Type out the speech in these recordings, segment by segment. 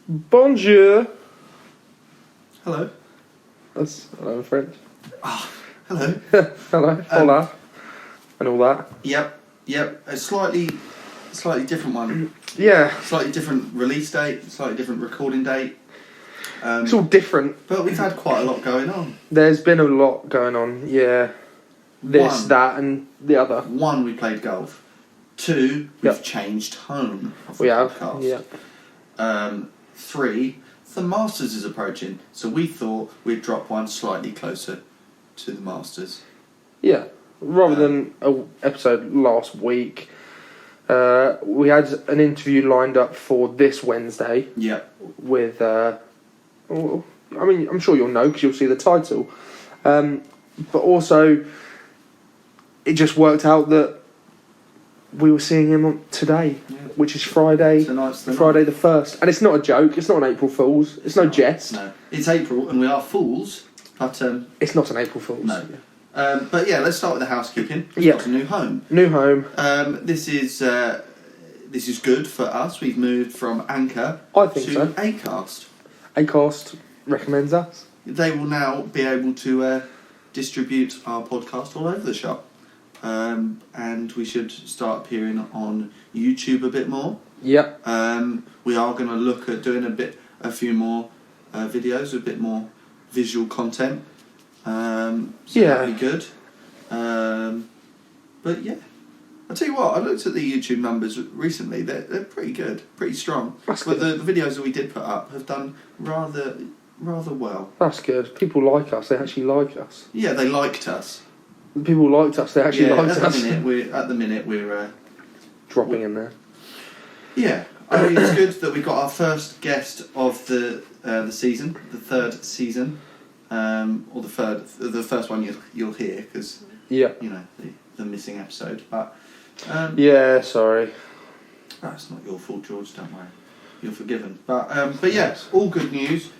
Bonjour. Hello. That's hello in French. Ah, hello. Hello. Hola. And all that. Yep. A slightly different one. Yeah. Slightly different release date. Slightly different recording date. It's all different. But we've had quite a lot going on. There's been a lot going on. Yeah. This, that, and the other. 1, we played golf. 2, we've changed tone of the podcast. Yeah. 3, the Masters is approaching, so we thought we'd drop one slightly closer to the Masters. Yeah. Rather than an episode last week, we had an interview lined up for this Wednesday. Yeah. With, I'm sure you'll know because you'll see the title. But also, it just worked out that we were seeing him today, which is Friday. Friday the 1st. And it's not a joke, it's not an April Fool's, it's no jest. No, it's April and we are fools, but... it's not an April Fool's. No. But yeah, let's start with the housekeeping. We've got a new home. New home. This is good for us. We've moved from Anchor to Acast. Acast recommends us. They will now be able to distribute our podcast all over the shop. And we should start appearing on YouTube a bit more. Yep. We are going to look at doing a few more videos, a bit more visual content. So that'll be good. But yeah, I'll tell you what, I looked at the YouTube numbers recently. They're pretty good, pretty strong. That's but good. The videos that we did put up have done rather well. That's good. People like us. They actually like us. Yeah, they liked us. People liked us. They actually liked us. At the minute we're dropping in there. Yeah, I mean it's good that we got our first guest of the season, the 3rd season, or the first one you'll hear because you know the missing episode. But yeah, sorry. That's not your fault, George. Don't worry, you're forgiven. But yeah, all good news.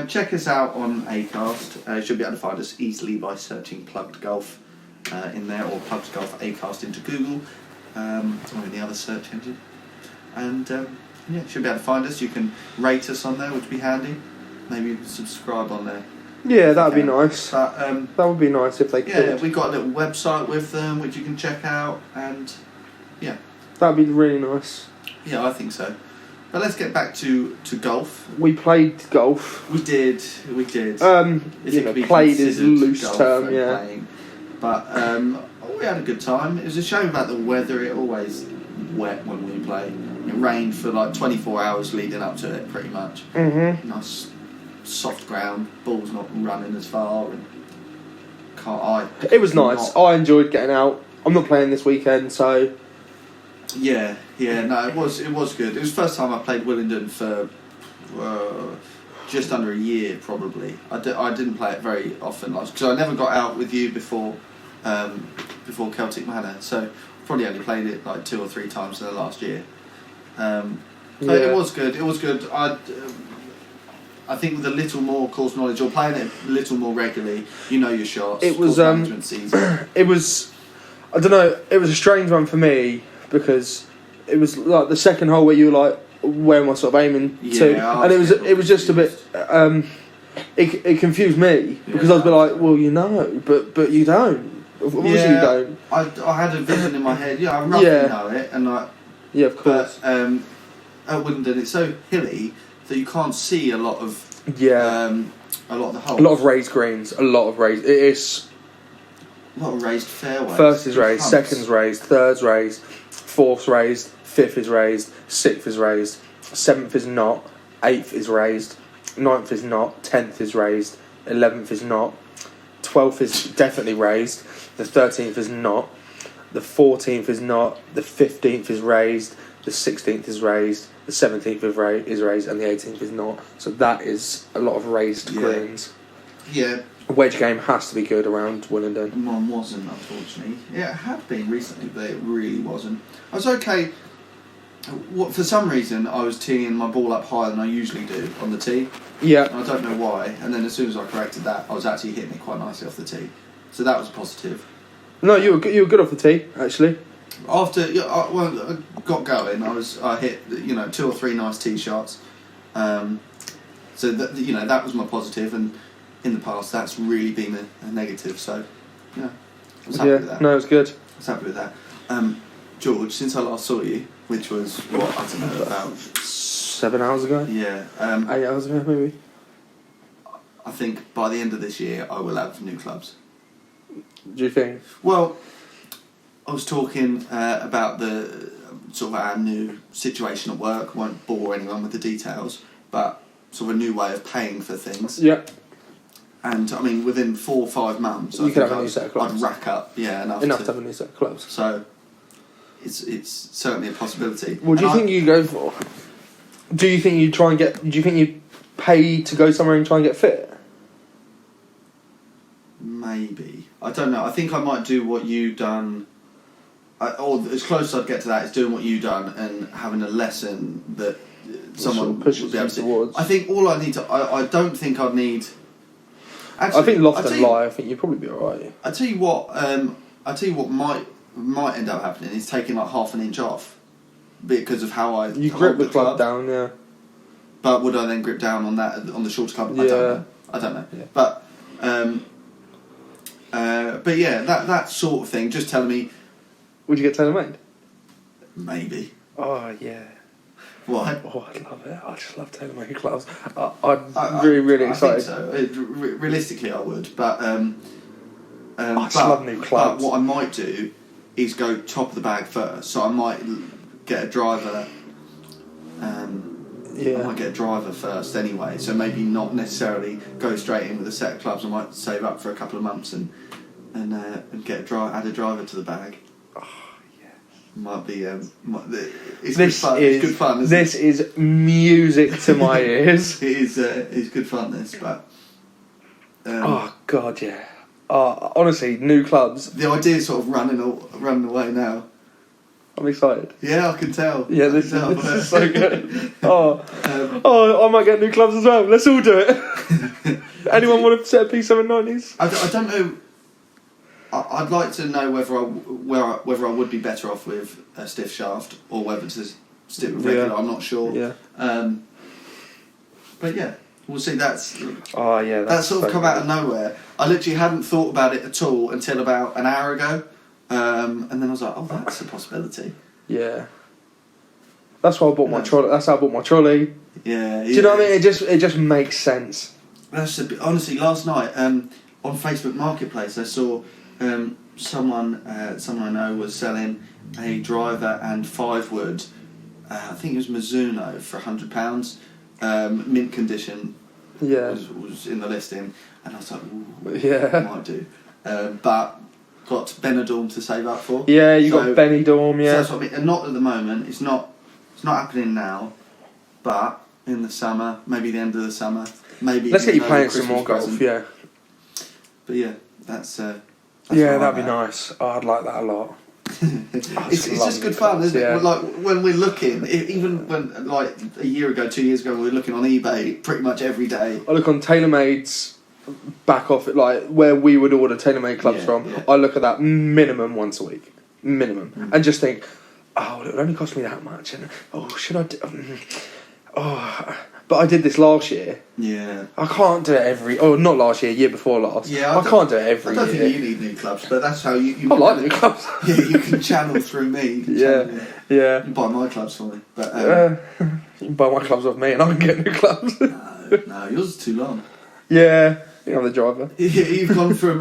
Check us out on Acast. You should be able to find us easily by searching Plugged Golf in there, or Plugged Golf Acast into Google, or any other search engine. And yeah, you should be able to find us. You can rate us on there, which would be handy. Maybe subscribe on there. Yeah, that would be nice. But, that would be nice if they could. Yeah, we've got a little website with them, which you can check out, and yeah. That would be really nice. Yeah, I think so. But let's get back to golf. We played golf. We did. Played is loose term, yeah. Playing. But we had a good time. It was a shame about the weather. It always wet when we play. It rained for like 24 hours leading up to it, pretty much. Mm-hmm. Nice soft ground. Ball's not running as far, and it was nice. I enjoyed getting out. I'm not playing this weekend, so. Yeah. No, it was good. It was the first time I played Willingdon for just under a year, probably. I didn't play it very often, because I never got out with you before Celtic Manor, so probably only played it like 2 or 3 times in the last year. But it was good. I think with a little more course knowledge, or playing it a little more regularly, you know your shots. It was management season. It was, I don't know. It was a strange one for me because it was like the second hole where you were like, where am I sort of aiming to? And it was just a bit. It confused me because I was a bit like, well, you know, but you don't. Obviously you don't. I had a vision in my head. Yeah, I roughly know it, and like. Yeah, of course. But at Willingdon, it's so hilly that you can't see a lot of the holes. A lot of raised greens. A lot of raised. It is. A lot of raised fairways. First is raised, second's raised, third's raised, fourth's raised, 5th is raised, 6th is raised, 7th is not, 8th is raised, 9th is not, 10th is raised, 11th is not, 12th is definitely raised, the 13th is not, the 14th is not, the 15th is raised, the 16th is raised, the 17th is raised, and the 18th is not. So that is a lot of raised greens. Yeah. A wedge game has to be good around Willingdon. Mine wasn't, unfortunately. Yeah, it had been recently, but it really wasn't. I was okay. For some reason, I was teeing my ball up higher than I usually do on the tee. Yeah. And I don't know why. And then as soon as I corrected that, I was actually hitting it quite nicely off the tee. So that was positive. No, you were good off the tee, actually. After I got going, I hit 2 or 3 nice tee shots. So that, you know, that was my positive, and in the past that's really been a negative. So yeah, I was happy with that. No, it was good. I was happy with that. George, since I last saw you, which was what, I don't know, about 7 hours ago. Yeah. 8 hours ago, maybe. I think by the end of this year I will have new clubs. Do you think? Well, I was talking about the sort of our new situation at work. Won't bore anyone with the details, but sort of a new way of paying for things. Yeah. And I mean, within 4 or 5 months, you could have a new set of clubs. I'd rack up, enough to have a new set of clubs. So it's certainly a possibility. What do you think you go for? Do you think you try and get? Do you think you pay to go somewhere and try and get fit? Maybe. I don't know. I think I might do what you done. Or as close as I'd get to that is doing what you done and having a lesson that someone pushes would be able to towards. I think all I need to. I don't think I'd need. Actually, I think loft and lie. I think you'd probably be alright. I tell you what. I tell you what might end up happening is taking like half an inch off because of how I. You grip the club down, yeah. But would I then grip down on the shorter club? Yeah. I don't know. Yeah. But yeah, that sort of thing. Just telling me. Would you get tailor-made? Maybe. Oh, yeah. Why? Oh, I'd love it. I just love tailor-made clubs. I'm really excited. I think so. Realistically, I would. But I just love new clubs. But what I might do is go top of the bag first. So I might get a driver. I might get a driver first anyway. So maybe not necessarily go straight in with a set of clubs. I might save up for a couple of months and get add a driver to the bag. Might be. It's good fun. It's good fun. This is music to my ears. It is. It's good fun. This, but. Oh God, yeah. Honestly, new clubs. The idea is sort of running away now. I'm excited. Yeah, I can tell. Yeah, this is so good. I might get new clubs as well. Let's all do it. Anyone want a set of P790s? I don't know. I'd like to know whether I would be better off with a stiff shaft or whether to stick with regular. I'm not sure. Yeah. But yeah, we'll see. That's that's sort of come out of nowhere. I literally hadn't thought about it at all until about an hour ago, and then I was like, oh, that's a possibility. Yeah. That's why I bought my trolley. That's how I bought my trolley. Yeah. Do you know what I mean? It just makes sense. Honestly, last night on Facebook Marketplace, I saw. Someone I know was selling a driver and 5 wood. I think it was Mizuno for £100. Mint condition. Yeah. Was in the listing, and I was like, ooh, yeah, I might do. But got Benidorm to save up for. Yeah, you got Benidorm. Yeah. So that's what I mean. And not at the moment. It's not happening now. But in the summer, maybe the end of the summer, maybe. Let's get you playing some more golf. Present. Yeah. But yeah, that's that'd be nice. Oh, I'd like that a lot. It's just good fun, isn't it? Like when we're looking, even when like a year ago, 2 years ago, we were looking on eBay pretty much every day. I look on TaylorMade's back off it, like where we would order TaylorMade clubs from. Yeah. I look at that minimum once a week, and just think, oh, it would only cost me that much, and should I? But I did this last year. Yeah. I can't do it not last year before last. Yeah. I can't do it every year. I don't think you need new clubs, but that's how you I like new clubs. Yeah, you can channel through me. Yeah. You can buy my clubs for me. But, you can buy my clubs off me and I can get new clubs. No, yours is too long. Yeah. I'm the driver. You've gone from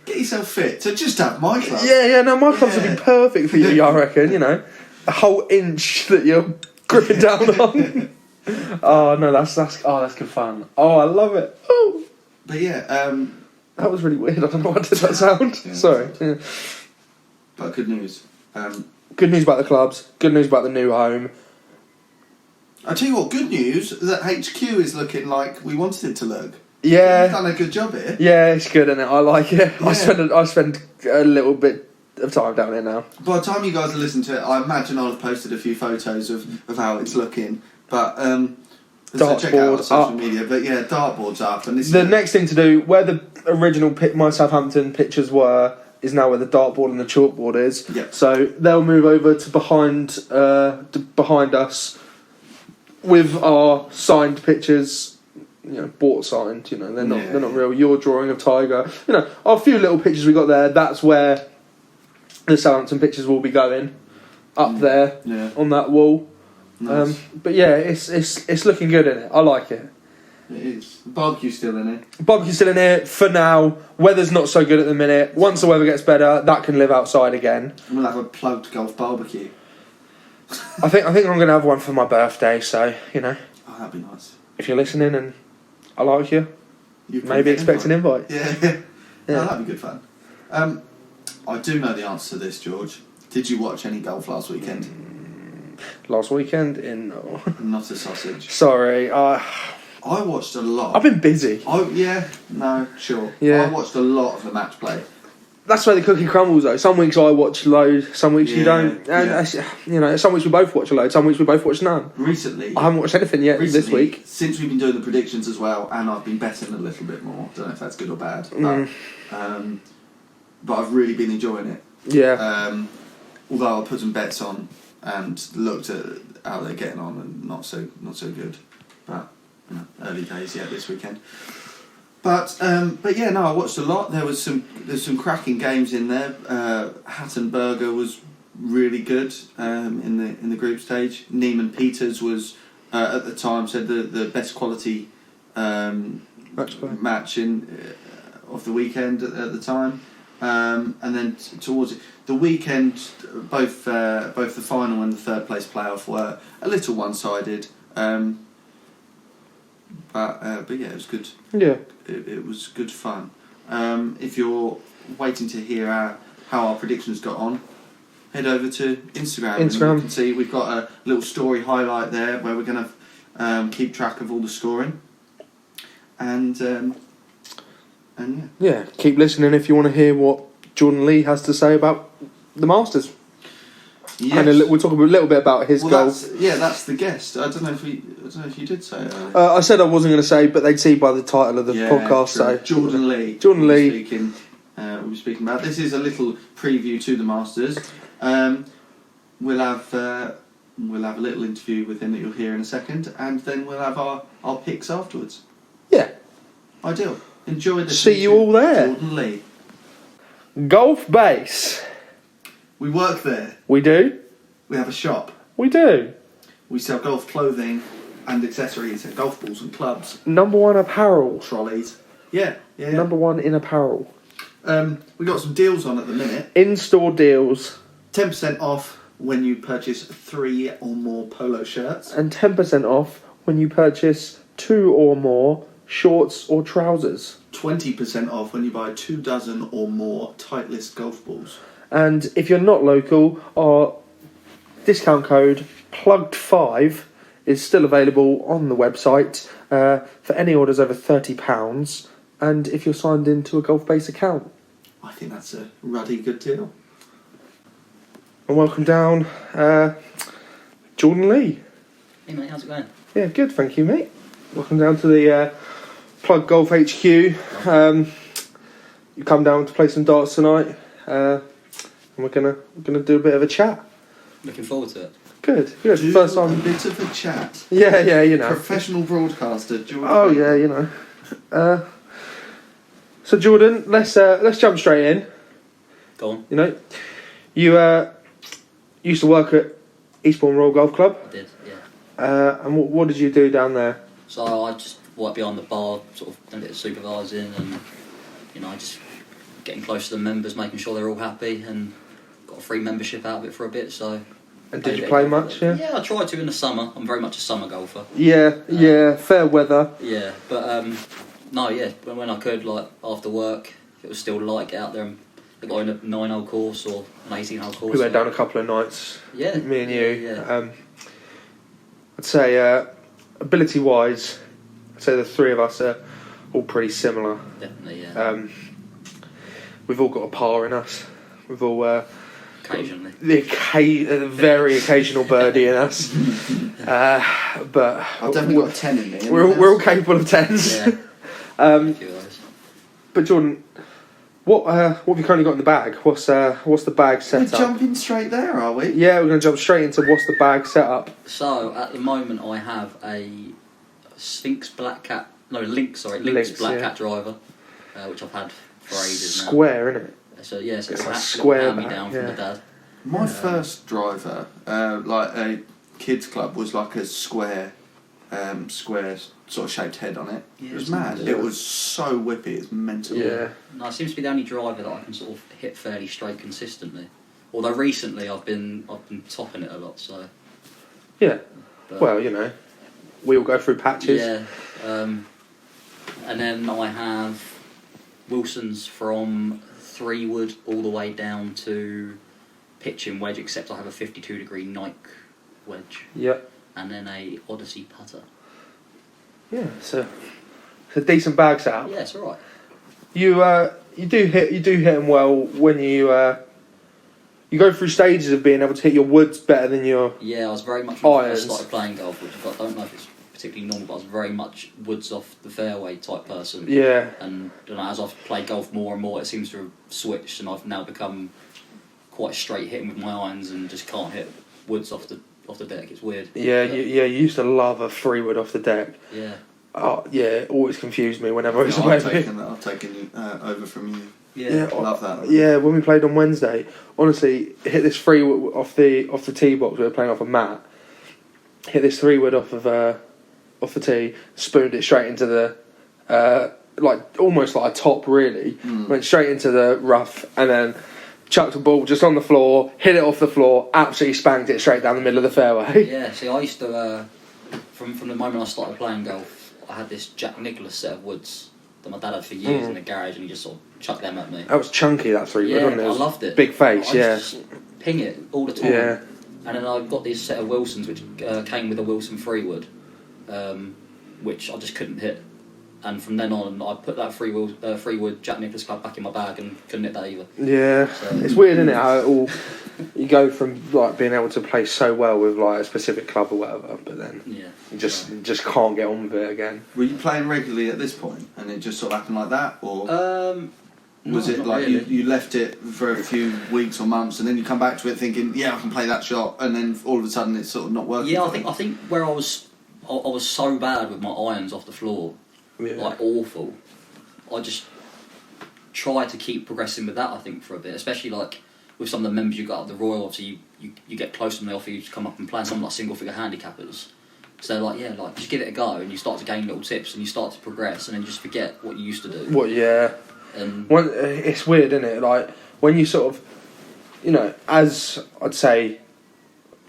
get yourself fit to just have my clubs. Yeah, no, my clubs would be perfect for you, I reckon, a whole inch that you're gripping down on. Oh no, that's good fun. Oh, I love it. Oh. But yeah, that was really weird. I don't know what did that sound. Sorry. Yeah. But good news. Good news about the clubs. Good news about the new home. I tell you what, good news that HQ is looking like we wanted it to look. Yeah, we've done a good job here. Yeah, it's good, isn't it? I like it. Yeah. I spend a little bit of time down here now. By the time you guys listen to it, I imagine I'll have posted a few photos of how it's looking. But so check out our social media. But yeah, dartboard's up, and this. The next thing to do, where the original my Southampton pictures were, is now where the dartboard and the chalkboard is. Yep. So they'll move over to behind us. with our signed pictures, bought signed. They're not real. Your drawing of Tiger, our few little pictures we got there. That's where the Southampton pictures will be going up there on that wall. Nice. But yeah, it's looking good in it. I like it. It is. Barbecue's still in it. Barbecue's still in it for now. Weather's not so good at the minute. Once the weather gets better, that can live outside again. And we'll have a plugged golf barbecue. I think I'm going to have one for my birthday. So Oh, that'd be nice. if you're listening and I like you, maybe expect an invite. Yeah. Oh, that'd be good fun. I do know the answer to this, George. Did you watch any golf last weekend? Last weekend? No. Not a sausage. Sorry. I watched a lot. I've been busy. Oh, yeah. No, sure. Yeah. I watched a lot of the match play. That's where the cookie crumbles, though. Some weeks I watch loads, some weeks you don't. And, some weeks we both watch a load, some weeks we both watch none. Recently. I haven't watched anything yet this week. Since we've been doing the predictions as well, and I've been betting a little bit more. Don't know if that's good or bad. But I've really been enjoying it. Yeah. Although I put some bets on and looked at how they're getting on, and not so good. But early days yet this weekend. But yeah, no, I watched a lot. There's some cracking games in there. Hattenberger was really good in the group stage. Neiman Peters was at the time said the best quality match of the weekend at the time. And then towards the weekend, both the final and the third place playoff were a little one-sided. But yeah, it was good. Yeah. It was good fun. If you're waiting to hear how our predictions got on, head over to Instagram. And you can see we've got a little story highlight there where we're going to keep track of all the scoring. And yeah. Yeah, keep listening if you want to hear what Jordan Lee has to say about the Masters. Yes. And we'll talk a little bit about his golf. That's the guest. I don't know if you did say it. I said I wasn't going to say, but they'd see by the title of the podcast. True. So Jordan Lee. We'll be speaking about. This is a little preview to the Masters. We'll have a little interview with him that you'll hear in a second, and then we'll have our picks afterwards. Yeah. Ideal. Enjoy this. See you all there. Jordan Lee. Golf Base. We work there. We do. We have a shop. We do. We sell golf clothing and accessories and golf balls and clubs. Number one apparel. Trolleys. Yeah. Number one in apparel. We got some deals on at the minute. In-store deals. 10% off when you purchase 3 or more polo shirts. And 10% off when you purchase 2 or more shorts or trousers. 20% off when you buy 24 or more Titleist golf balls. And if you're not local, our discount code PLUGGED5 is still available on the website for any orders over £30. And if you're signed into a Golf Base account. I think that's a ruddy good deal. And welcome down, Jordan Lee. Hey mate, how's it going? Yeah, good, thank you, mate. Welcome down to the Plug Golf HQ. You come down to play some darts tonight, and we're gonna do a bit of a chat. Looking forward to it. Good. First time. A bit of a chat. Yeah, you know. Professional broadcaster, Jordan. Oh yeah, you know. So Jordan, let's jump straight in. Go on. You know, you used to work at Eastbourne Royal Golf Club. I did, yeah. And what did you do down there? So I just worked behind the bar, sort of done a bit of supervising and, just getting close to the members, making sure they're all happy, and got a free membership out of it for a bit, so... And did you play much, yeah? Yeah, I tried to in the summer. I'm very much a summer golfer. Yeah, fair weather. Yeah, but, when I could, like, after work, if it was still light, get out there and go in a 9-hole course or an 18-hole course. We went down a couple of nights. Yeah. Me and you. Yeah. I'd say, ability-wise, I'd say the three of us are all pretty similar. Definitely, yeah. We've all got a par in us. We've all... Occasionally. The very occasional birdie in us. But... I've definitely got a 10 in me. We're all capable of 10s. Yeah. A few of those. But Jordan, What have you currently got in the bag? What's the bag We're set up? jumping straight there, are we? Yeah, we're going to jump straight into what's the bag set up. So at the moment, I have a Lynx Black Cat Yeah. driver, which I've had for ages now. Square, isn't it? So yeah, so It's it's like a square hand me back, down yeah. from the dad. My first driver, like a kids club, was like a square sort of shaped head on it. Yeah, It was it's mad. nice. It was so whippy. It's mental. Yeah. No, it seems to be the only driver that I can sort of hit fairly straight consistently. Although recently I've been topping it a lot. So Yeah. but, Well, you know, we all go through patches. yeah. And then I have Wilson's from 3 wood all the way down to pitching wedge, except I have a 52-degree Nike wedge, Yep. and then a Odyssey putter. Yeah. So it's a decent bag set up. Yeah, it's all right. You do hit them well when you go through stages of being able to hit your woods better than your. Yeah, I was very much when I Irons. first started playing golf, which I don't know if it's particularly normal, but I was very much woods off the fairway type person. Yeah. And you know, as I've played golf more and more, it seems to have switched, and I've now become quite straight hitting with my irons and just can't hit woods off the deck. It's weird. Yeah. But, You used to love a 3 wood off the deck. yeah. Oh yeah, it always confused me whenever I was No, away. I've taken you over from you. Yeah. Love that. Yeah, when we played on Wednesday, honestly, hit this 3 wood off the tee box. We were playing off a mat. Hit this 3 wood off the tee, spooned it straight into the like almost like a top really. Went straight into the rough and then chucked a ball just on the floor, hit it off the floor, absolutely spanked it straight down the middle of the fairway. Yeah, see, I used to, from the moment I started playing golf, I had this Jack Nicklaus set of woods that my dad had for years in the garage, and he just sort of chucked them at me. That was chunky, that 3 wood, Yeah, wasn't it? I loved it. Big face, I yeah. used to just ping it all the time. Yeah. And then I got this set of Wilsons, which came with a Wilson 3 wood, which I just couldn't hit. And from then on, I put that 3 wood Jack Nicklaus club back in my bag and couldn't hit that either. Yeah, So- it's weird, isn't it? How it all you go from like being able to play so well with like a specific club or whatever, but then Yeah. you just can't get on with it again. Were you playing regularly at this point, and it just sort of happened like that, or was no, it not like really. you left it for a few weeks or months, and then you come back to it thinking, yeah, I can play that shot, and then all of a sudden it's sort of not working? Yeah, for you? I think where I was so bad with my irons off the floor, Yeah. like awful. I just try to keep progressing with that. I think for a bit, especially like with some of the members you got at the Royal. Obviously, you get close and they offer you to come up and play. And some like single figure handicappers. So they're like, yeah, like just give it a go, and you start to gain little tips, and you start to progress, and then you just forget what you used to do. What? Yeah. And It's weird, isn't it? Like when you sort of, you know, as I'd say,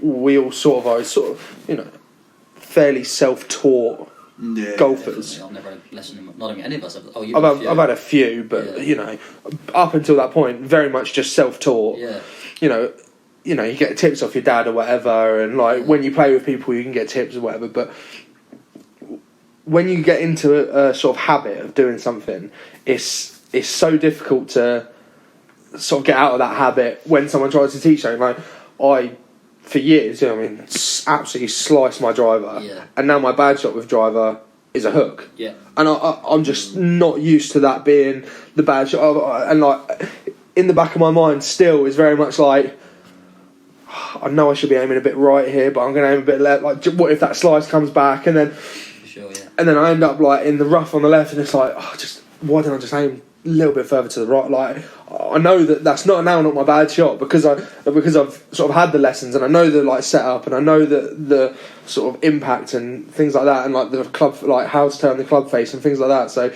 we all sort of, you know, fairly self-taught Yeah, golfers. I've never had a lesson. Not even any of us have. Oh, you. I've had a few, but Yeah. you know, up until that point, very much just self-taught. Yeah. You know, you get tips off your dad or whatever, and like when you play with people, you can get tips or whatever. But when you get into a sort of habit of doing something, it's so difficult to sort of get out of that habit when someone tries to teach something. Like for years, you know, I mean, absolutely sliced my driver, Yeah. and now my bad shot with driver is a hook. Yeah. And I'm just not used to that being the bad shot. And like in the back of my mind, still is very much like, I know I should be aiming a bit right here, but I'm going to aim a bit left. Like, what if that slice comes back, and then For sure. Yeah. and then I end up like in the rough on the left, and it's like, why didn't I just aim a little bit further to the right? Like, I know that's not my bad shot because I've sort of had the lessons, and I know the like setup, and I know the sort of impact and things like that, and like the club, like how to turn the club face and things like that. So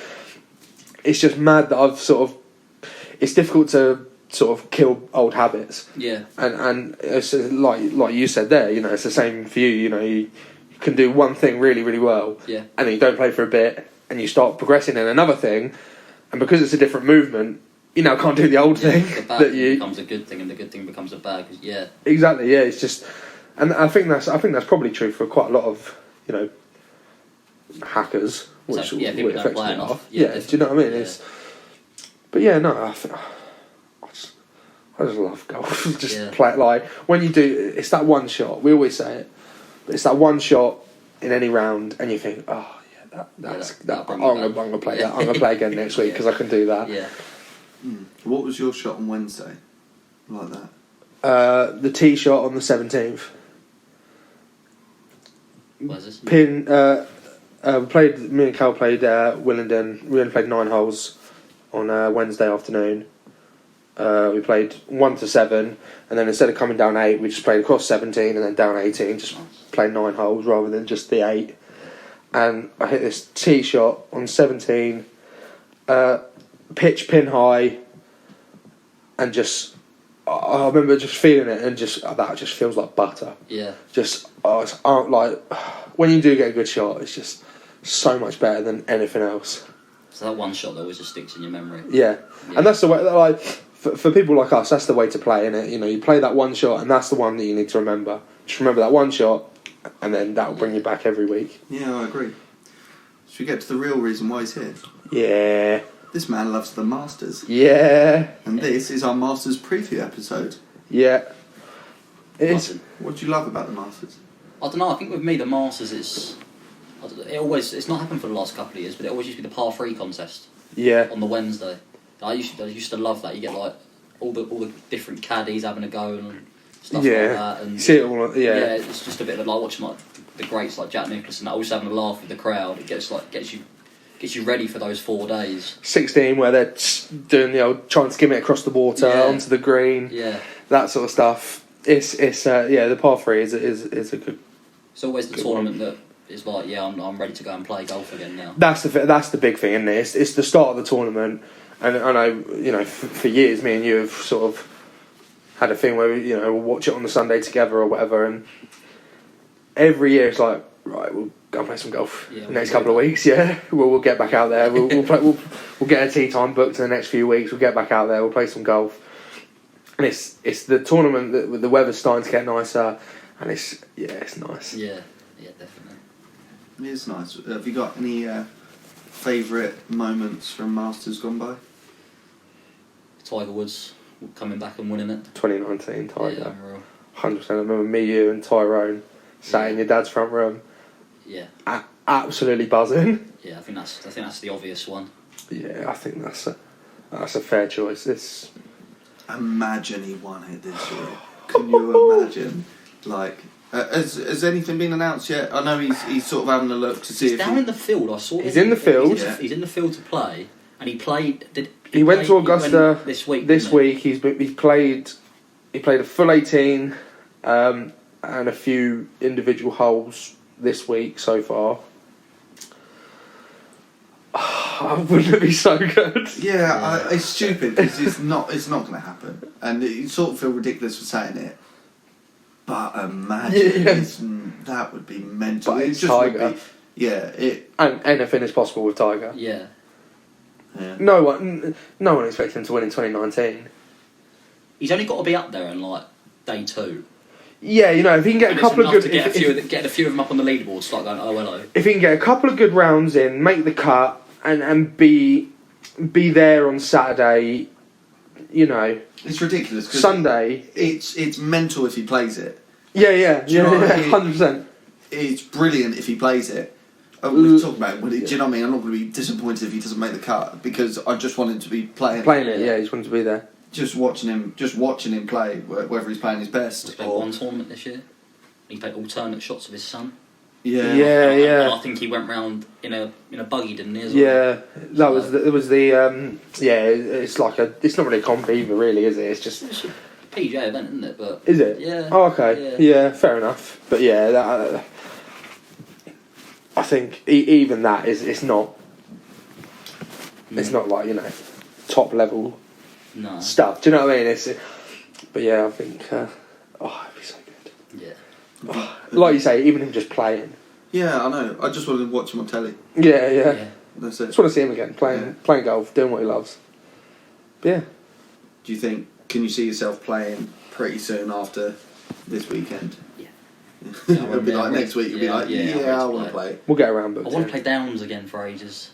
it's just mad that it's difficult to sort of kill old habits. Yeah. And it's like you said there, you know, it's the same for you. You know, you can do one thing really, really well, Yeah. and then you don't play for a bit, and you start progressing in another thing, and because it's a different movement, you now can't do the old Yeah, thing the bad that thing you becomes a good thing, and the good thing becomes a bad. 'Cause, yeah. exactly. Yeah, it's just, and I think that's probably true for quite a lot of, you know, hackers, which So, yeah, people don't affects play me enough. off. Yeah, Yeah, do you know what I mean? yeah. But yeah, no, I just love golf. Just Yeah. play it like when you do. It's that one shot. We always say it, but it's that one shot in any round, and you think, oh yeah, that's that'll that. bring I'm me gonna back. play Yeah. that. I'm gonna play again next week Yeah. because I can do that. Yeah. What was your shot on Wednesday? Like that? The tee shot on the 17th. Where's this? Me and Cal played Willenden. We only played 9 holes on Wednesday afternoon. We played 1 to 7, and then instead of coming down 8, we just played across 17 and then down 18. Just played 9 holes rather than just the 8. And I hit this tee shot on 17, pitch pin high, and I remember just feeling it, and that just feels like butter. Yeah. Like when you do get a good shot, it's just so much better than anything else. So that one shot that always just sticks in your memory. Yeah. And that's the way. Like for people like us, that's the way to play, innit? You know, you play that one shot, and that's the one that you need to remember. Just remember that one shot, and then that will bring you back every week. Yeah, I agree. Should we get to the real reason why he's here? Yeah. This man loves the Masters. Yeah. And this is our Masters preview episode. Yeah. It is. What do you love about the Masters? I don't know. I think with me, the Masters it's not happened for the last couple of years, but it always used to be the par 3 contest. Yeah. On the Wednesday, I used to love that. You get like all the different caddies having a go and stuff like that. And see it all. Yeah. Yeah, it's just a bit of like watching like the greats like Jack Nicklaus and that, always having a laugh with the crowd. It gets you ready for those 4 days. 16, where they're doing the old trying to skim it across the water onto the green. Yeah. That sort of stuff. It's the par 3 is a good. It's always the good tournament one. that is like, I'm ready to go and play golf again now. That's the big thing, isn't it? It's the start of the tournament, and I know for years me and you have sort of had a thing where we'll watch it on the Sunday together or whatever, and every year it's like, right, we'll go and play some golf the next couple of weeks. Yeah, we'll get back out there. We'll play. We'll get a tee time booked in the next few weeks. We'll get back out there. We'll play some golf, and it's the tournament that the weather's starting to get nicer, and it's nice. Yeah, definitely. It is nice. Have you got any favourite moments from Masters gone by? Tiger Woods coming back and winning it. 2019 Tiger. Yeah, unreal. 100%. I remember me, you, and Tyrone sat in your dad's front room. Yeah. Absolutely buzzing. Yeah, I think that's the obvious one. Yeah, I think that's a fair choice. Imagine he won it this year. Can you imagine? Like, has anything been announced yet? I know he's sort of having a look to see he's down in the field. I saw. He's in the field. He's in the field to play, and he played. He went to Augusta this week. This week, he played a full 18 and a few individual holes this week so far. Wouldn't it be so good? Yeah. It's stupid because it's not going to happen, and you sort of feel ridiculous for saying it. But imagine that would be mental. But it it's just Tiger. would be, and anything is possible with Tiger. Yeah. No one expects him to win in 2019. He's only got to be up there in like day 2. Yeah, if he can get a couple of good, getting a few of them up on the leaderboard, start going, oh hello. If he can get a couple of good rounds in, make the cut, and be there on Saturday, it's ridiculous. Sunday, it's mental if he plays it. Yeah, Do you know what I mean? 100%. It's brilliant if he plays it. We've talked about it. Do you know what I mean? I'm not going to be disappointed if he doesn't make the cut because I just want him to be playing. Playing it, yeah. He just wanted to be there. Just watching him play, whether he's playing his best. He played one tournament this year. He played alternate shots with his son. Yeah. And I think he went round in a buggy, didn't he? As well? Yeah, It's like it's not really a comp either, really, is it? It's just it's a PJ event, isn't it? But is it? Yeah. Oh, okay. Yeah, fair enough. But yeah, I think even that is not. It's not like top level stuff. Do you know what I mean? But yeah, I think. It'd be so good. Yeah. Like you say, even him just playing. Yeah, I know. I just wanted to watch him on telly. Yeah. That's it. Just want to see him again playing golf, doing what he loves. But yeah. Do you think? Can you see yourself playing pretty soon after this weekend? Yeah. It'll be like next week. You'll be like, I want to play. We'll get around. I want to play Downs again for ages.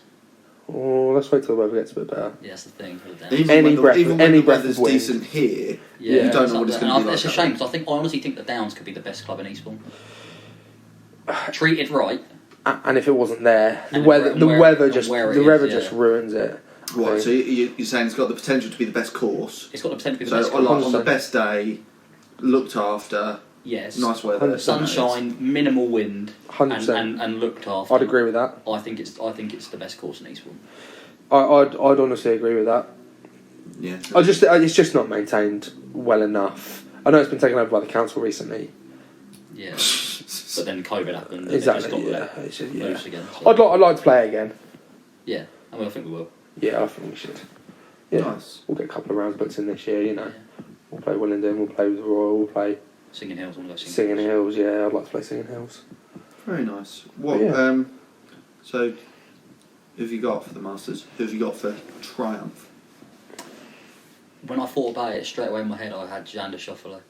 Oh, let's wait till the weather gets a bit better. Yeah, that's the thing. Even when the breath weather's of wind. decent here, you don't know what it's going to be like. It's a shame because I honestly think the Downs could be the best club in Eastbourne. Treated right. And if it wasn't there, the weather just ruins it. What? So you're saying it's got the potential to be the best course? It's got the potential to be the So best course. on the best day, looked after. Yes. Nice weather. Sunshine, minimal wind, 100%. and looked after. I'd agree with that. I think it's the best course in Eastbourne. I'd honestly agree with that. Yeah. It's just not maintained well enough. I know it's been taken over by the council recently. Yeah. But then COVID happened. And Exactly. It Yeah. just got loose again. So. I'd like to play it again. Yeah. I think we will. Yeah, I think we should. Yeah. Nice. We'll get a couple of rounds booked in this year. Yeah. We'll play Willingdon. We'll play with the Royal. We'll play Singing Hills. I want to go Singing Hills. Yeah, I'd like to play Singing Hills. Very nice. What? Yeah. So, who have you got for the Masters? Who have you got for Triumph? When I thought about it, straight away in my head, I had Jander Schauffele.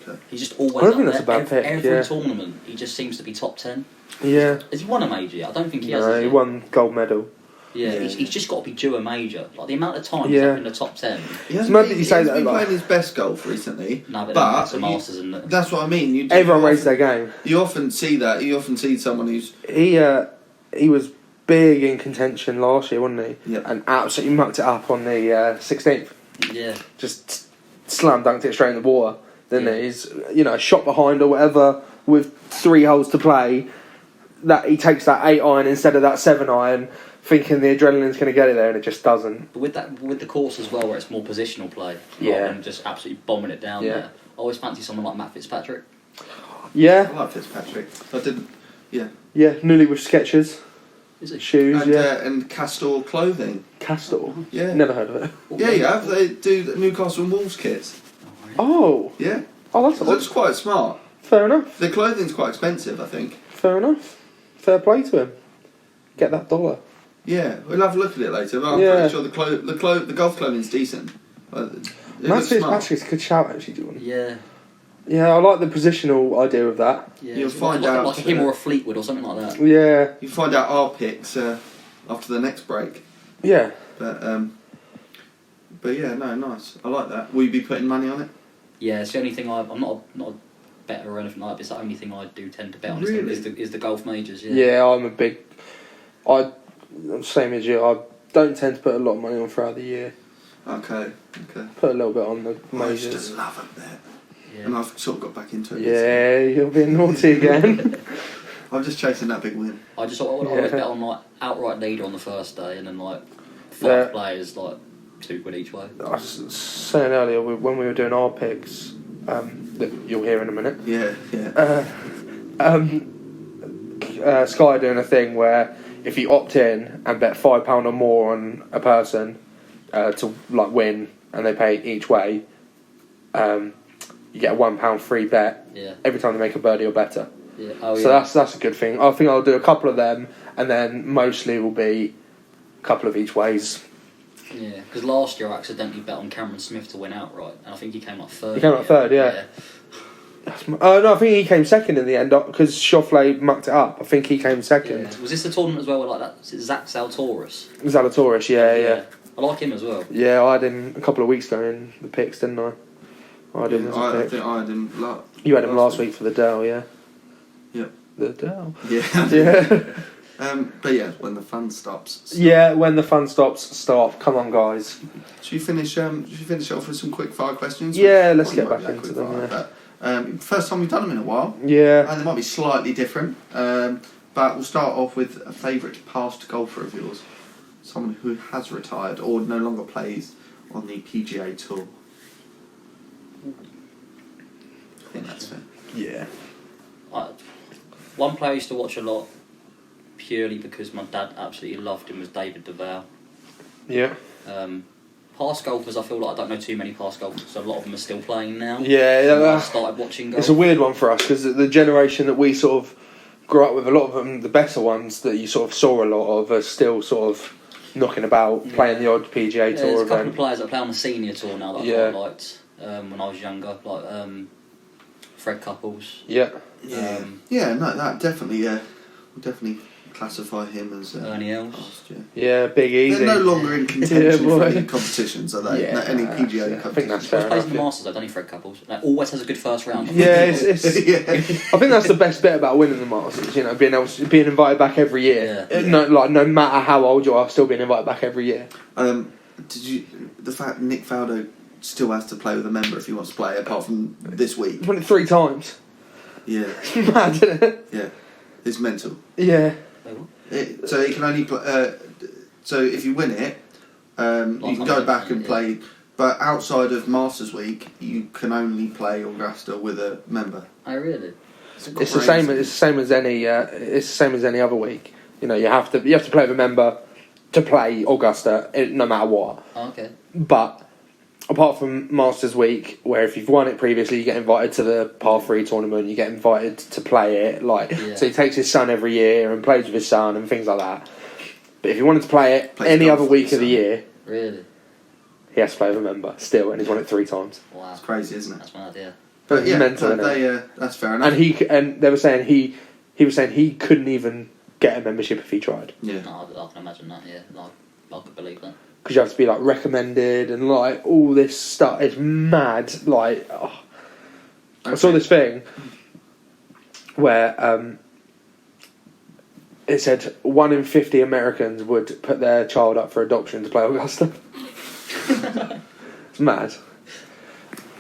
Okay. He's just always I don't up think that's there. a bad pick, Every yeah. tournament, he just seems to be top 10. Yeah. Has he won a major yet? I don't think he has. No, has he won gold medal. Yeah, Yeah. he's just got to be due a major. Like the amount of time he's Yeah. up in the top 10. He hasn't mad been, that you say he hasn't that, been like- playing his best golf recently. No, but But it's a Masters, isn't it? That's what I mean. Everyone you raised their often, game. You often see that. You often see someone who's He was big in contention last year, wasn't he? Yep. And absolutely mucked it up on the 16th. Yeah. Just slam dunked it straight in the water. Didn't Yeah. he? He's a shot behind or whatever with 3 holes to play. That he takes that 8 iron instead of that 7 iron, thinking the adrenaline's going to get it there, and it just doesn't. But with the course as well, where it's more positional play, Yeah. rather than just absolutely bombing it down Yeah. there. I always fancy someone like Matt Fitzpatrick. Yeah, I like Fitzpatrick. I didn't. Yeah. yeah. Newly with Skechers Is it? shoes. And Castor clothing. Castor. Yeah. Never heard of it. Yeah, you have. They do the Newcastle and Wolves kits. Oh, Yeah. that's It looks quite smart. fair enough. The clothing's quite expensive, I think. Fair enough. Fair play to him. Get that dollar. Yeah, we'll have a look at it later. But I'm Yeah. pretty sure the golf clothing's decent. It Matt looks smart. Fitzpatrick's a good shout, actually, doing. Yeah. Yeah, I like the positional idea of that. Yeah. You'll It's find like, out, like him or a Fleetwood or something like that. Yeah, You find out our picks after the next break. yeah. But yeah, no, nice. I like that. Will you be putting money on it? Yeah, it's the only thing I'm not a better or anything like that. But it's the only thing I do tend to bet on Really? is the golf majors. Yeah. Yeah, I'm same as you. I don't tend to put a lot of money on throughout the year. Okay. Put a little bit on the I used majors. to love it there. Yeah. And I've sort of got back into it. Yeah, you're being naughty again. I'm just chasing that big win. I always Yeah. bet on like outright leader on the first day, and then like 5 Yeah. players like £2 each way. I was saying earlier when we were doing our picks, that you'll hear in a minute. Yeah. Sky are doing a thing where if you opt in and bet £5 or more on a person to like win, and they pay each way, you get a £1 free bet Yeah. every time they make a birdie or better. Yeah. Oh, So yeah. that's a good thing. I think I'll do a couple of them, and then mostly will be a couple of each ways. Yeah, because last year I accidentally bet on Cameron Smith to win outright, and I think he came up third. He came up third, yeah. No, I think he came second in the end because Schauffele mucked it up. I think he came second. Yeah. Was this the tournament as well where, like that? Was it Zach Zalatoris? Zalatoris, yeah. I like him as well. Yeah, I had him a couple of weeks ago in the picks, didn't I? I had him as a I pick. think I had him. You had him last week for the Dell, yeah? Yep. The Dell. Yeah. Yeah. But yeah, when the fun stops. Yeah, when the fun stops, stop. Come on, guys. Should you finish off with some quick fire questions? Yeah, let's get Probably back won't be into that them, quick fire, but, first time we've done them in a while. Yeah. And they might be slightly different. But we'll start off with a favourite past golfer of yours. Someone who has retired or no longer plays on the PGA Tour. I think that's fair. Yeah. One player I used to watch a lot, purely because my dad absolutely loved him, was David Duval. Yeah. Past golfers, I feel like I don't know too many past golfers, so a lot of them are still playing now. Yeah, I started watching golf. it's a weird one for us because the generation that we sort of grew up with, a lot of them, the better ones that you sort of saw a lot of, are still sort of knocking about, playing the odd PGA Tour There's a couple event. of players that play on the senior tour now that I quite liked when I was younger, like Fred Couples. Yeah. Yeah, no, that definitely, we'll definitely classify him as Ernie Els. past, yeah. Yeah, Big Easy. They're no longer in contention Yeah, for boy. any competitions, are they? Yeah, No, any no, PGA I think competitions. that's fair He plays enough. in the Yeah. Masters though, don't he, Fred Couples? Like, always has a good first round. Yeah, it's yeah. I think that's the best bit about winning the Masters. You know, being invited back every year. Yeah. No matter how old you are, still being invited back every year. The fact Nick Faldo still has to play with a member if he wants to play, apart from this week. He's won it 3 times. Yeah, Mad, isn't it? yeah, it's mental. Yeah. So he can only play. So if you win it, you can go back and play. But outside of Masters Week, you can only play Augusta with a member. Oh, really? It's the same. It's the same as any. It's the same as any other week. You know, you have to play with a member to play Augusta, no matter what. Oh, okay. But apart from Masters Week, where if you've won it previously, you get invited to the par 3 tournament, you get invited to play it. So he takes his son every year and plays with his son and things like that. But if he wanted to play it any other week of the year, really, he has to play with a member still, and he's won it 3 times. Wow, It's crazy, isn't it? that's my idea. But yeah, mental, that's fair enough. And they were saying he was saying he couldn't even get a membership if he tried. Yeah. No, I can imagine that. Yeah, I could believe that. Because you have to be like recommended and like all this stuff. It's mad. Like, I saw this thing where it said 1 in 50 Americans would put their child up for adoption to play Augusta. It's mad.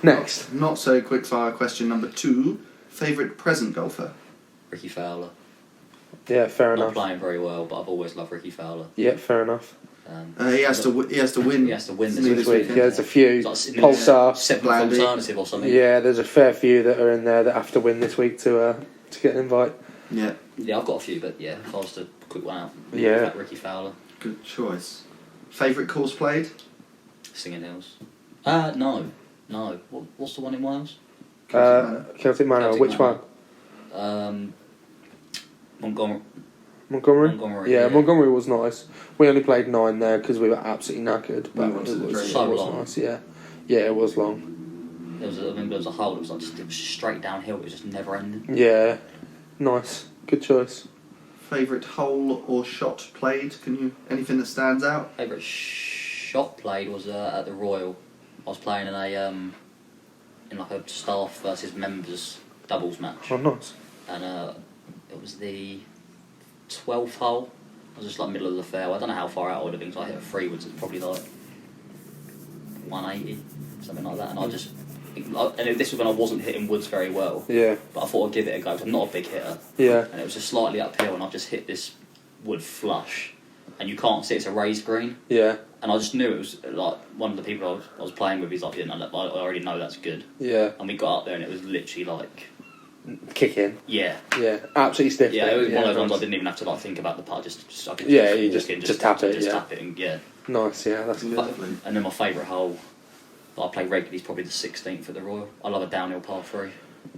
Next. Not so quick fire question number 2. Favourite present golfer? Ricky Fowler. Yeah, fair Not enough. playing very well, but I've always loved Ricky Fowler. Yeah, fair enough. He has to win. He has to win this This week, weekend. yeah, there's a few. It's like Pulsar. 7th Blandy. alternative or something. Yeah, there's a fair few that are in there that have to win this week to get an invite. Yeah. Yeah, I've got a few, but yeah, if I was to quick one out, Yeah. like Ricky Fowler, Good choice. Favourite course played? Singing Hills. No. What's the one in Wales? Celtic Manor. Celtic Which Manor. one? Montgomery. Montgomery. Yeah, yeah. Montgomery was nice. We only played 9 there because we were absolutely knackered. But went to it the was, drain. So it was long. nice. Yeah, it was long. There was a hole. It was straight downhill. It was just never ending. Yeah, nice. Good choice. Favourite hole or shot played? Anything that stands out? Favourite shot played was at the Royal. I was playing in a staff versus members doubles match, Oh, nice. and it was the 12th hole. I was just like middle of the fairway. I don't know how far out I would have been, so I hit a 3 woods. It's probably like 180, something like that. And this was when I wasn't hitting woods very well. Yeah, But I thought I'd give it a go. 'Cause I'm not a big hitter, yeah, and it was just slightly uphill, and I've just hit this wood flush, and you can't see it's a raised green. yeah, And I just knew it was like one of the people I was playing with. He's like, I already know that's good. yeah. And we got up there, and it was literally like, Kick in. yeah, Absolutely stiff. yeah. It was one of those ones I nice. didn't even have to like think about the putt. I could Yeah, you walk just- in, just tap it, just yeah. tap it, and yeah. Nice. Yeah, that's good. Lovely. And then my favourite hole that I play regularly is probably the 16th at the Royal. I love a downhill par 3.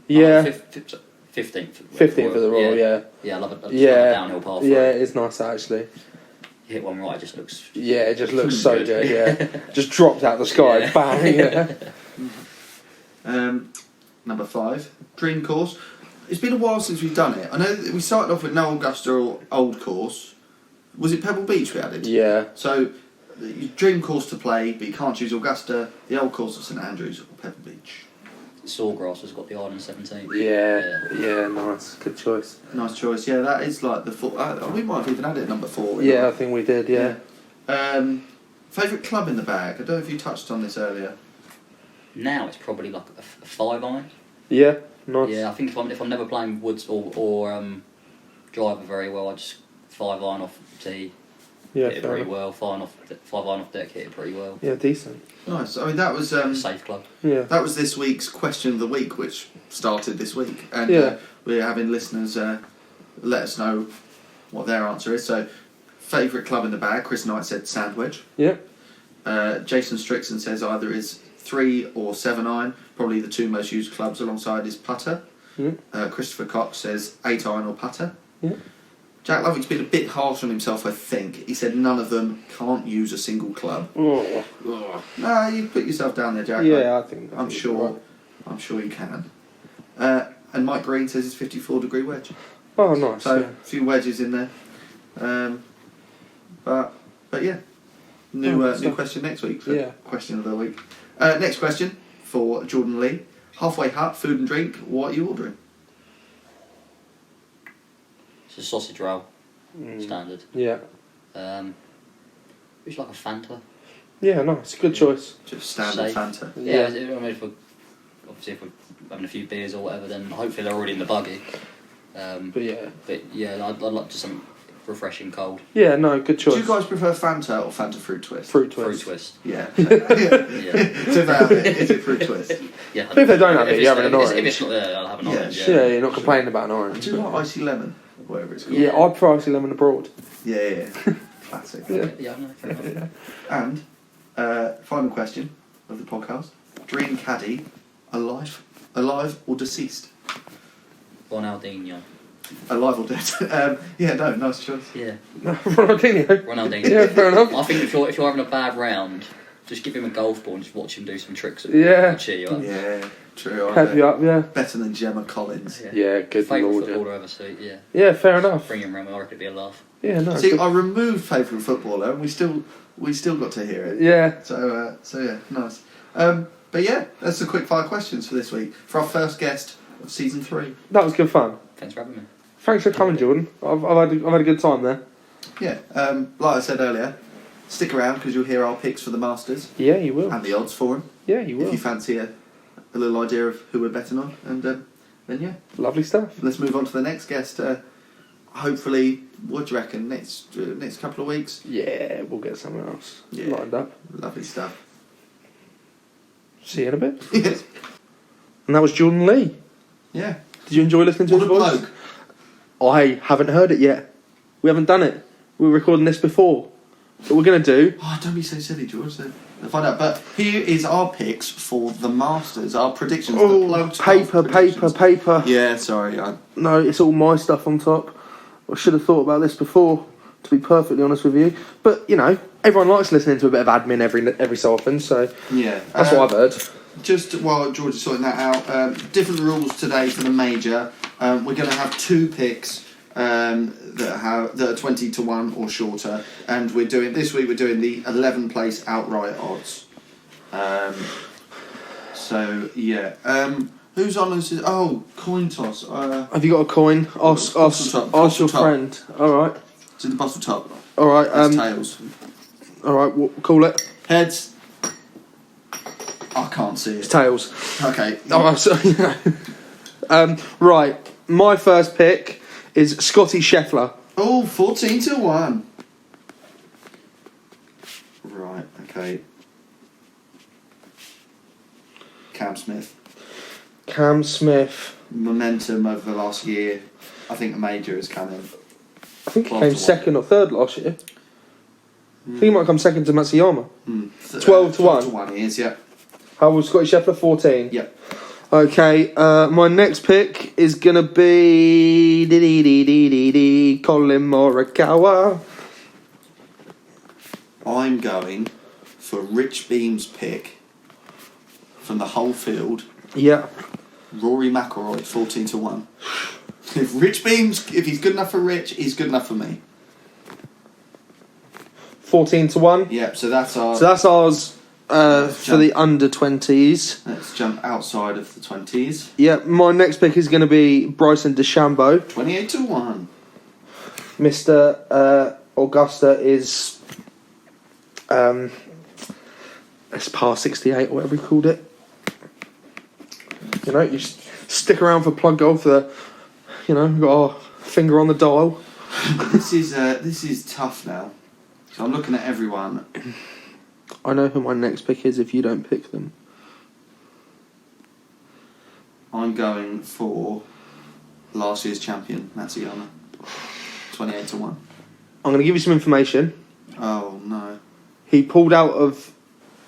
Yeah, 15th. 15th for the Royal. Yeah, Yeah, I love a yeah, downhill par 3. yeah. It's nice actually. You hit one right, it just looks. Yeah, it just looks so Good. good. Yeah, just dropped out the sky. Yeah. Bang. Yeah. Number 5. Dream course. It's been a while since we've done it. I know that we started off with no Augusta or Old Course. Was it Pebble Beach we added? Yeah. So, your dream course to play, but you can't choose Augusta, the Old Course of St Andrews or Pebble Beach. Sawgrass has got the Island 17. Yeah, nice. Good choice. Nice choice. Yeah, that is like the full. We might have even added it number 4. Yeah, I think we did, yeah. Favourite club in the bag? I don't know if you touched on this earlier. Now it's probably like a 5-iron. Yeah, nice. Yeah, I think if I'm never playing woods or driver very well, I just 5-iron off tee. Yeah, Hit it fair pretty enough. well. 5-iron off deck, hit it pretty well. Yeah, decent. Nice. I mean, that was Safe club. Yeah. that was this week's question of the week, which started this week, and Yeah. we're having listeners let us know what their answer is. So, favourite club in the bag? Chris Knight said Sandwich. Yeah. Jason Strickson says either is 3 or 7-iron, probably the 2 most used clubs alongside his putter. Yeah. Christopher Cox says 8-iron or putter. Yeah. Jack Lovick's been a bit harsh on himself, I think. He said none of them can't use a single club. Oh. No, you put yourself down there, Jack. Yeah, I think. I'm it's sure. right. I'm sure you can. And Mike Green says it's 54-degree wedge. Oh, nice. So Yeah. a few wedges in there. But yeah, new question next week. For question of the week. Next question for Jordan Lee. Halfway Hut, food and drink. What are you ordering? It's a sausage roll, standard. Yeah. It's like a Fanta. Yeah, nice. Good choice. Just standard Safe. Fanta. Yeah, I mean, if we're having a few beers or whatever, then hopefully they're already in the buggy. But yeah, I'd like just something refreshing cold. Yeah, no, good choice. Do you guys prefer Fanta or Fanta Fruit Twist? Fruit twist. Fruit twist. Yeah. Yeah. So if they have it, is it Fruit Twist? Yeah. But if they don't have it, it's- you're having an orange. If it's not there, I'll have an Yeah. orange. Yeah, you're not complaining about an orange. Do you like icy lemon? Whatever it's called. Yeah, I prefer icy lemon abroad. Yeah. Classic. Yeah, no, fair enough. And final question of the podcast: Dream caddy, alive or deceased? Ronaldinho. Alive or dead? Yeah, no, nice choice. Yeah. Ronaldinho. Ronaldinho. Yeah, fair enough. I think if you're having a bad round, just give him a golf ball and just watch him do some tricks. Yeah. To cheer you up. Yeah, true. Pep you up, yeah. Better than Gemma Collins. Yeah, good Favourite lord. footballer ever, so yeah. Yeah, fair enough. Bring him round, I reckon it'd be a laugh. Yeah, no. See, good. I removed favourite footballer, and we still got to hear it. Yeah. So yeah, nice. But yeah, that's the quick fire questions for this week for our first guest of season 3. That was good fun. Thanks for having me. Thanks for coming, Jordan. I've had a good time there. Yeah, like I said earlier, stick around because you'll hear our picks for the Masters Yeah, you will. and the odds for them. Yeah, you If will. you fancy a little idea of who we're betting on, and then yeah, Lovely stuff. let's move on to the next guest. Hopefully, what do you reckon? Next couple of weeks. Yeah, we'll get something else lined up. Lovely stuff. See you in a bit. Yes. And that was Jordan Lee. Yeah. Did you enjoy listening to What a his voice? bloke. I haven't heard it yet. We haven't done it. We were recording this before. What we're going to do... Oh, don't be so silly, George. We'll find out. But here is our picks for the Masters. Our predictions. Oh, the bloke's paper. predictions. Yeah, sorry. No, it's all my stuff on top. I should have thought about this before, to be perfectly honest with you. But, you know, everyone likes listening to a bit of admin every so often, so Yeah. that's what I've heard. Just while George is sorting that out, different rules today for the major. We're going to have 2 picks that are 20 to 1 or shorter, and this week we're doing the 11 place outright odds. So yeah, who's on this? Oh, coin toss. Have you got a coin? Ask your Bottle top. friend. All right. It's in the bottle top. All right. That's tails. All right. We'll call it. Heads. I can't see It's it. tails. Okay. Oh, sorry. Right. My first pick is Scotty Scheffler. Oh, 14 to 1. Right. Okay. Cam Smith. Momentum over the last year. I think the major is coming. I think he 12 came to 1. second or third last year. I think he might come second to Matsuyama. 12 to 12 to 1. 1 he is, yeah. How was Scotty Scheffler? 14. Yep. Okay, my next pick is going to be Colin Morikawa. I'm going for Rich Beam's pick from the whole field. Yeah. Rory McIlroy, 14 to 1. If he's good enough for Rich, he's good enough for me. 14 to 1. Yep, so that's ours for the under 20s. Let's jump outside of the 20s. Yeah, my next pick is going to be Bryson DeChambeau. 28 to 1. Mr. Augusta is it's par 68 or whatever he called it. You know, you stick around for plug golf. You know, got our finger on the dial. This is tough now. So I'm looking at everyone. I know who my next pick is if you don't pick them. I'm going for last year's champion, Matsuyama. 28 to 1. I'm going to give you some information. Oh no. He pulled out of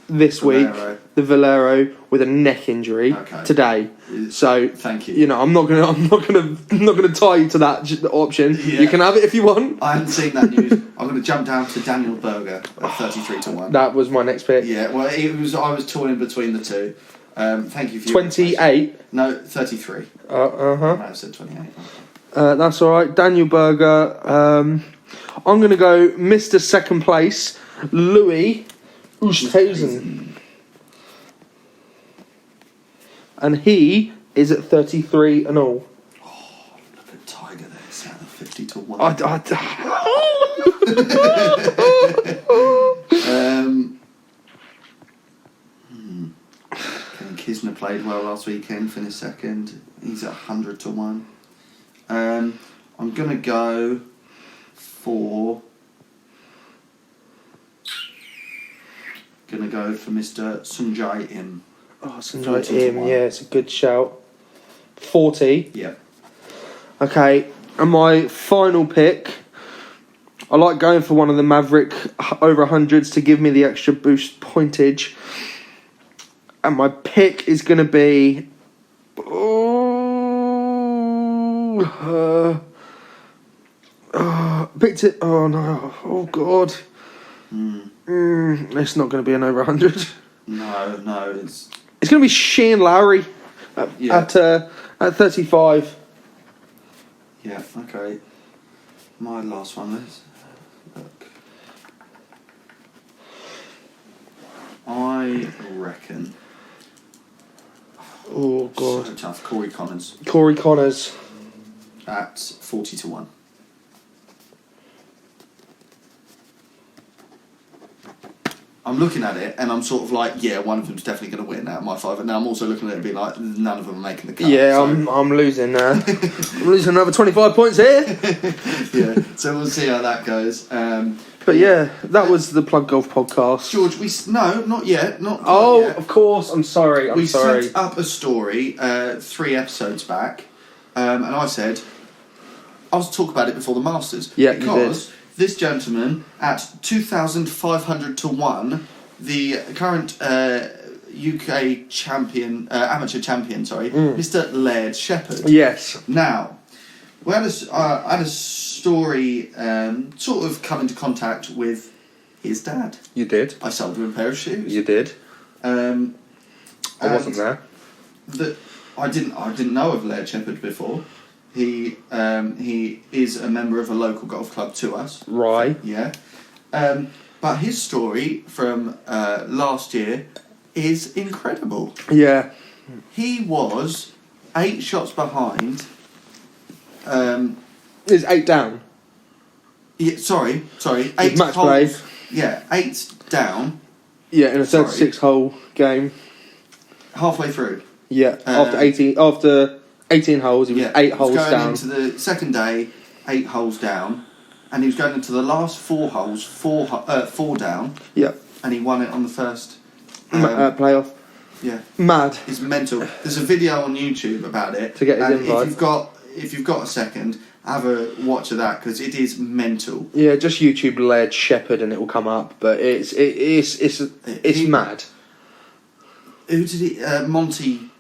this Valero. week, the Valero, with a neck injury today. So thank you. You know, I'm not gonna tie you to that option. Yeah. You can have it if you want. I hadn't seen that news. I'm going to jump down to Daniel Berger at 33 to 1. That was my next pick. Yeah, well, I was torn in between the two. Thank you for your 28. No, 33. Uh huh. I might have said 28. That's all right. Daniel Berger. I'm going to go Mr. Second Place, Louis Oosthuizen. And he is at 33 and all. Oh, look at Tiger there, sat at 50 to 1. Ken Kisner played well last weekend, finished second. He's at 100 to 1. I'm going to go for Mr. Sunjay Im. Oh, Sunjay Im, yeah, it's a good shout. 40. Yep. Okay, and my final pick, I like going for one of the Maverick over 100s to give me the extra boost pointage. And my pick is going to be... picked it... Oh, no. Oh, God. It's not going to be an over 100. No, it's going to be Shane Lowry at 35. Yeah, okay. My last one, let's look. I reckon... Oh, God. So tough. Corey Connors. Corey Connors. At 40 to 1. I'm looking at it and I'm sort of like, yeah, one of them's definitely going to win out of my 5. And now I'm also looking at it and being like, none of them are making the cut. Yeah, so. I'm losing. I'm losing another 25 points here. Yeah, so we'll see how that goes. But yeah, that was the Plug Golf podcast. George, no, not yet. Not yet. Yet. Of course. I'm sorry. We set up a story 3 episodes back, and I said I was talk about it before the Masters. Yeah, because you did. This gentleman at 2,500 to 1, the current UK champion, amateur champion, Mr. Laird Shepherd. Yes. Now, we had a story sort of come into contact with his dad. You did. I sold him a pair of shoes. You did. I wasn't there. I didn't know of Laird Shepherd before. He is a member of a local golf club to us. Right. Yeah. But his story from last year is incredible. Yeah. He was 8 shots behind. It's 8 down. Yeah, sorry. 8 match holes. play. Yeah, 8 down. Yeah, in a 36-hole game. Halfway through. Yeah, after 18 holes, he was 8 holes down. He was going into the second day, 8 holes down, and he was going into the last 4 holes, 4 down. Yeah. And he won it on the first playoff. Yeah. Mad. It's mental. There's a video on YouTube about it. To get his invite. If you've got a second, have a watch of that because it is mental. Yeah, just YouTube Laird Shepherd and it will come up. But it's mad. Who did he? Monty.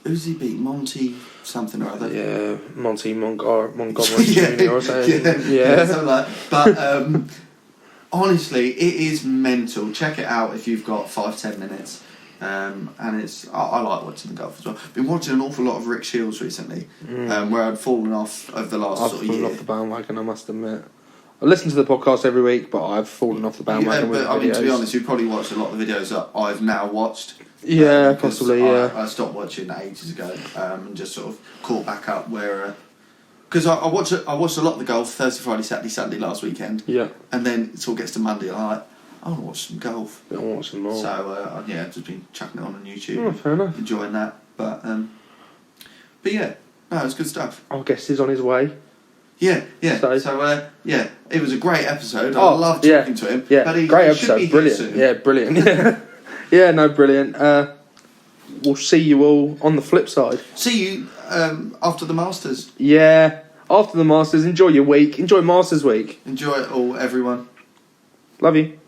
Who did he beat? Monty something or other. Yeah, Monty Montgomery yeah, Jr. or something. Yeah. Something like that. But honestly, it is mental. Check it out if you've got 5-10 minutes. And I like watching the golf as well. Been watching an awful lot of Rick Shields recently, where I'd fallen off over the last sort of year. I've fallen off the bandwagon, I must admit. I listen to the podcast every week, but I've fallen off the bandwagon with videos. To be honest, you've probably watched a lot of the videos that I've now watched. Yeah, possibly, yeah. I stopped watching ages ago and just sort of caught back up where... Because I watched a lot of the golf Thursday, Friday, Saturday, Sunday last weekend. Yeah. And then it all gets to Monday and I'm like, I want to watch some golf. I want to watch some more. So, I've just been chucking it on YouTube. Oh, fair enough. Enjoying that. But yeah, no, it's good stuff. Our guest is on his way. Yeah. So, it was a great episode. I loved talking to him. Yeah, but great episode. Brilliant. Yeah, brilliant. Yeah, no, brilliant. We'll see you all on the flip side. See you after the Masters. Yeah, after the Masters. Enjoy your week. Enjoy Masters week. Enjoy it all, everyone. Love you.